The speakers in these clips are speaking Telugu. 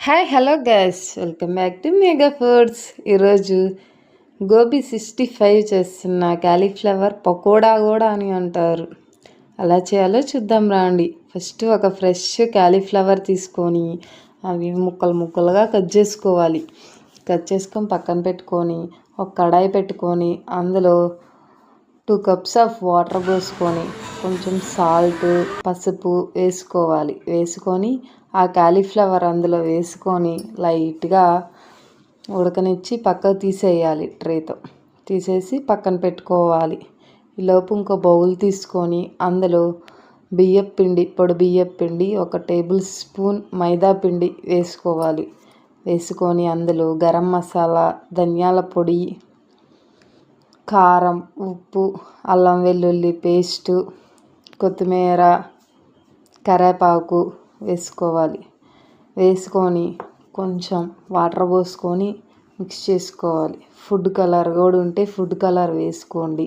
Hi hello guys, welcome back to mega foods. ఈరోజు గోబీ 65 చేస్తున్న క్యాలీఫ్లవర్ పకోడా కూడా అని అంటారు. అలా చేయాలో చూద్దాం రండి. ఫస్ట్ ఒక ఫ్రెష్ క్యాలీఫ్లవర్ తీసుకొని అవి ముక్కలు ముక్కలుగా కట్ చేసుకోవాలి. కట్ చేసుకొని పక్కన పెట్టుకొని ఒక కడాయి పెట్టుకొని అందులో 2 cups ఆఫ్ వాటర్ పోసుకొని కొంచెం సాల్ట్ పసుపు వేసుకోవాలి. వేసుకొని ఆ క్యాలీఫ్లవర్ అందులో వేసుకొని లైట్గా ఉడకనిచ్చి పక్కకు తీసేయాలి. ట్రేతో తీసేసి పక్కన పెట్టుకోవాలి. ఈలోపు ఇంకో బౌల్ తీసుకొని అందులో పొడి బియ్యం పిండి 1 టేబుల్ స్పూన్ మైదా పిండి వేసుకోవాలి. వేసుకొని అందులో గరం మసాలా, ధనియాల పొడి, కారం, ఉప్పు, అల్లం వెల్లుల్లి పేస్టు, కొత్తిమీర, కరివేపాకు వేసుకోవాలి. వేసుకొని కొంచెం వాటర్ పోసుకొని మిక్స్ చేసుకోవాలి. ఫుడ్ కలర్ కూడా ఉంటే ఫుడ్ కలర్ వేసుకోండి.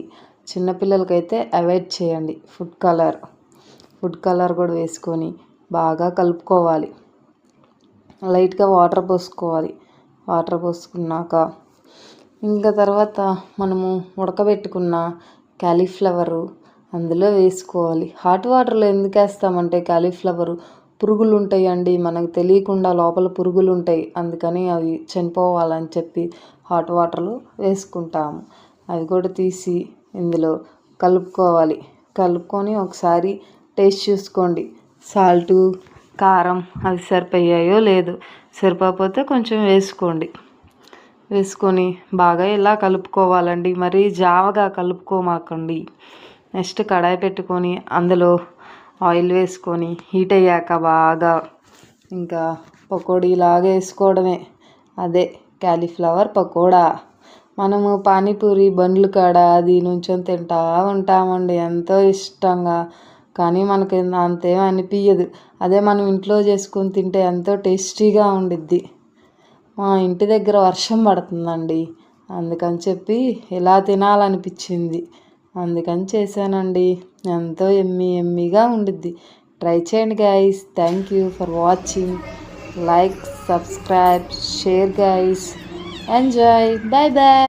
చిన్నపిల్లలకైతే అవాయిడ్ చేయండి ఫుడ్ కలర్ కూడా వేసుకొని బాగా కలుపుకోవాలి. లైట్గా వాటర్ పోసుకోవాలి. వాటర్ పోసుకున్నాక ఇంకా తర్వాత మనము ఉడకబెట్టుకున్న క్యాలీఫ్లవరు అందులో వేసుకోవాలి. హాట్ వాటర్లో ఎందుకు వేస్తామంటే క్యాలీఫ్లవరు పురుగులు ఉంటాయండి, మనకు తెలియకుండా లోపల పురుగులు ఉంటాయి. అందుకని అవి చనిపోవాలని చెప్పి హాట్ వాటర్లో వేసుకుంటాము. అవి కూడా తీసి ఇందులో కలుపుకోవాలి. కలుపుకొని ఒకసారి టేస్ట్ చూసుకోండి. సాల్టు, కారం అవి సరిపోయాయో లేదు, సరిపోకపోతే కొంచెం వేసుకోండి. వేసుకొని బాగా ఇలా కలుపుకోవాలండి. మరీ జావగా కలుపుకోమాకండి. నెక్స్ట్ కడాయి పెట్టుకొని అందులో ఆయిల్ వేసుకొని హీట్ అయ్యాక బాగా ఇంకా పకోడీలాగా వేసుకోవడమే. అదే క్యాలీఫ్లవర్ పకోడా. మనము పానీపూరి బండ్లు కాడ అది నుంచొని తింటా ఉంటామండి ఎంతో ఇష్టంగా. కానీ మనకి అంతేం అనిపించదు. అదే మనం ఇంట్లో చేసుకొని తింటే ఎంతో టేస్టీగా ఉండిద్ది. మా ఇంటి దగ్గర వర్షం పడుతుందండి, అందుకని చెప్పి ఇలా తినాలనిపించింది. అందుకని చేశానండి. ఎంతో ఎమ్మీగా ఉండిద్ది. ట్రై చేయండి guys. Thank you for watching. Like, subscribe, share guys. Enjoy. Bye bye.